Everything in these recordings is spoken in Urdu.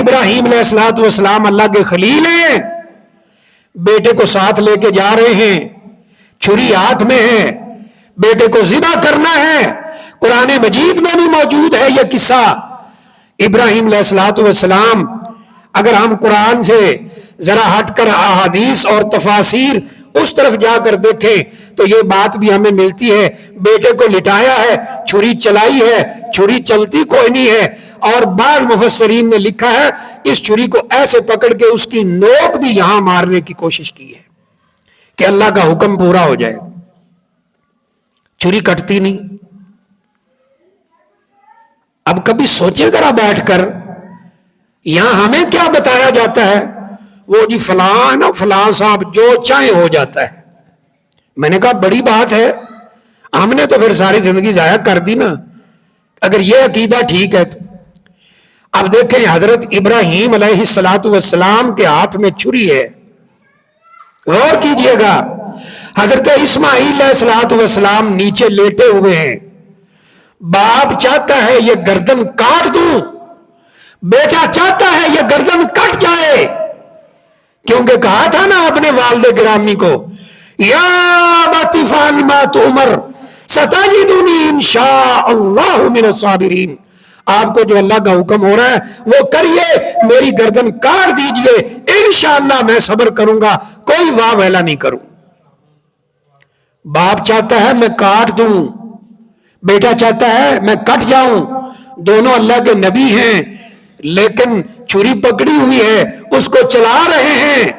ابراہیم علیہ الصلوۃ والسلام اللہ کے خلیل ہیں، بیٹے کو ساتھ لے کے جا رہے ہیں، چھری ہاتھ میں ہے، بیٹے کو ذبح کرنا ہے۔ قرآن مجید میں بھی موجود ہے یہ قصہ ابراہیم علیہ الصلوۃ والسلام۔ اگر ہم قرآن سے ذرا ہٹ کر احادیث اور تفاسیر اس طرف جا کر دیکھیں تو یہ بات بھی ہمیں ملتی ہے، بیٹے کو لٹایا ہے، چھری چلائی ہے، چھری چلتی کوئی نہیں ہے، اور بعض مفسرین نے لکھا ہے اس چھری کو ایسے پکڑ کے اس کی نوک بھی یہاں مارنے کی کوشش کی ہے کہ اللہ کا حکم پورا ہو جائے۔ چھری کٹتی نہیں۔ اب کبھی سوچے ذرا بیٹھ کر، یہاں ہمیں کیا بتایا جاتا ہے؟ وہ جی فلاں نا فلاں صاحب جو چاہے ہو جاتا ہے۔ میں نے کہا بڑی بات ہے، ہم نے تو پھر ساری زندگی ضائع کر دی نا اگر یہ عقیدہ ٹھیک ہے تو۔ اب دیکھیں حضرت ابراہیم علیہ الصلوۃ والسلام کے ہاتھ میں چھری ہے، غور کیجئے گا۔ حضرت اسماعیل علیہ الصلوۃ والسلام نیچے لیٹے ہوئے ہیں، باپ چاہتا ہے یہ گردن کاٹ دوں، بیٹا چاہتا ہے یہ گردن کٹ جائے، کیونکہ کہا تھا نا اپنے والد گرامی کو، یا ابت افعل ما تؤمر ستجدنی انشاء اللہ من الصابرین۔ آپ کو جو اللہ کا حکم ہو رہا ہے وہ کریے، میری گردن کاٹ دیجئے، انشاءاللہ میں صبر کروں گا، کوئی واہ ویلا نہیں کروں۔ باپ چاہتا ہے میں کاٹ دوں، بیٹا چاہتا ہے میں کٹ جاؤں، دونوں اللہ کے نبی ہیں لیکن چھری پکڑی ہوئی ہے، اس کو چلا رہے ہیں،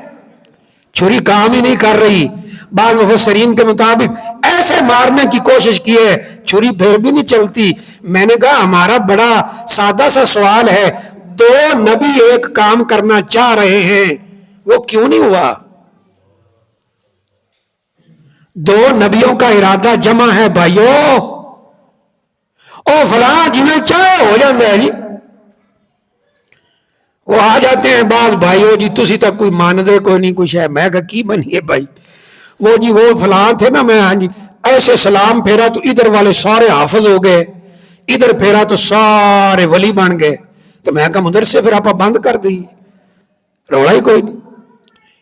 چھری کام ہی نہیں کر رہی۔ بعض مفسرین کے مطابق ایسے مارنے کی کوشش کی ہے، چھری پھر بھی نہیں چلتی۔ میں نے کہا ہمارا بڑا سادہ سا سوال ہے، دو نبی ایک کام کرنا چاہ رہے ہیں، وہ کیوں نہیں ہوا؟ دو نبیوں کا ارادہ جمع ہے بھائیو، او فلاں جنہیں چاہے ہو جاتا ہے جی۔ وہ آ جاتے ہیں بعض بھائیو جی تسی تک کوئی ماندے کوئی نہیں کچھ ہے، میں کہا کی بنیے بھائی، وہ جی وہ فلاں تھے نا، میں ہاں جی ایسے سلام پھیرا تو ادھر والے سارے حافظ ہو گئے، ادھر پھیرا تو سارے ولی بن گئے، تو میں کہا مدرسے پھر آپ بند کر دی، روڑا ہی کوئی نہیں،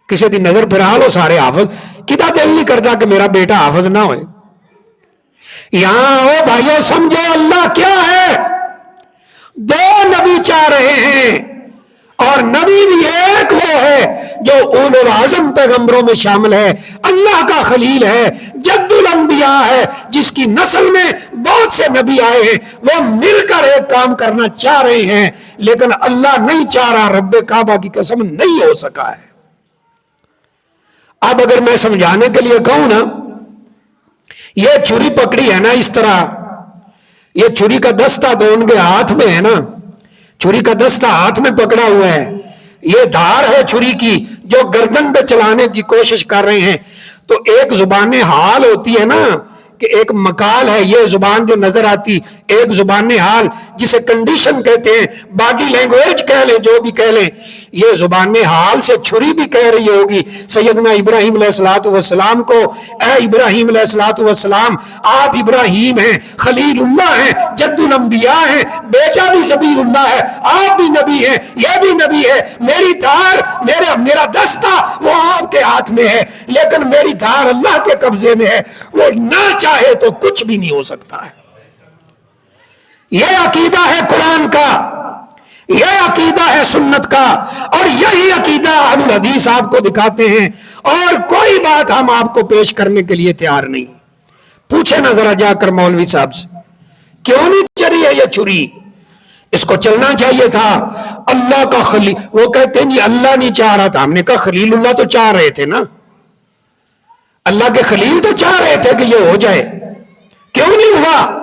کسی دی نظر پھرا لو سارے حافظ، کدا دل نہیں کرتا کہ میرا بیٹا حافظ نہ ہوئے۔ یہاں او بھائیو سمجھو اللہ کیا ہے، دو نبی چاہ رہے ہیں، اور نبی بھی ایک وہ ہے جو اولو العزم پیغمبروں میں شامل ہے، اللہ کا خلیل ہے، جد الانبیاء ہے، جس کی نسل میں بہت سے نبی آئے ہیں، وہ مل کر ایک کام کرنا چاہ رہے ہیں، لیکن اللہ نہیں چاہ رہا، رب کعبہ کی قسم نہیں ہو سکا ہے۔ اب اگر میں سمجھانے کے لیے کہوں نا، یہ چھری پکڑی ہے نا اس طرح، یہ چھری کا دستہ دو ان کے ہاتھ میں ہے نا، چھری کا دستہ ہاتھ میں پکڑا ہوا ہے، یہ دھار ہے چھری کی جو گردن پہ چلانے کی کوشش کر رہے ہیں، تو ایک زبان حال ہوتی ہے نا کہ ایک مقال ہے، یہ زبان جو نظر آتی، ایک زبان حال جسے کنڈیشن کہتے ہیں، باڈی لینگویج کہہ لیں جو بھی کہہ لیں، یہ زبان حال سے چھری بھی کہہ رہی ہوگی سیدنا ابراہیم علیہ الصلوۃ والسلام کو، اے ابراہیم علیہ الصلوۃ والسلام، آپ ابراہیم ہیں، خلیل اللہ ہیں، جد الانبیاء ہیں، بیٹا بھی ذبیح اللہ ہے، آپ بھی نبی ہیں، یہ بھی نبی ہے، میری دھار میرا دستہ وہ آپ کے ہاتھ میں ہے، لیکن میری دھار اللہ کے قبضے میں ہے، وہ نہ چاہے تو کچھ بھی نہیں ہو سکتا ہے۔ یہ عقیدہ ہے قرآن کا، یہ عقیدہ ہے سنت کا، اور یہی عقیدہ اہل الحدیث آپ کو دکھاتے ہیں، اور کوئی بات ہم آپ کو پیش کرنے کے لیے تیار نہیں۔ پوچھے نا ذرا جا کر مولوی صاحب سے، کیوں نہیں چلی ہے یہ چھری؟ اس کو چلنا چاہیے تھا، اللہ کا خلیل، وہ کہتے ہیں جی اللہ نہیں چاہ رہا تھا، ہم نے کہا خلیل اللہ تو چاہ رہے تھے نا، اللہ کے خلیل تو چاہ رہے تھے کہ یہ ہو جائے، کیوں نہیں ہوا؟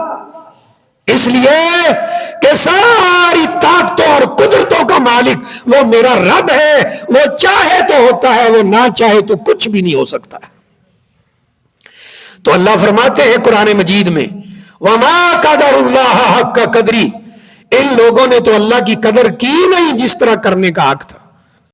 اس لیے کہ ساری طاقتوں اور قدرتوں کا مالک وہ میرا رب ہے، وہ چاہے تو ہوتا ہے، وہ نہ چاہے تو کچھ بھی نہیں ہو سکتا ہے۔ تو اللہ فرماتے ہیں قرآن مجید میں، وَمَا قَدَرُ اللَّهَ حَقَّ قَدْرِهِ، ان لوگوں نے تو اللہ کی قدر کی نہیں جس طرح کرنے کا حق تھا۔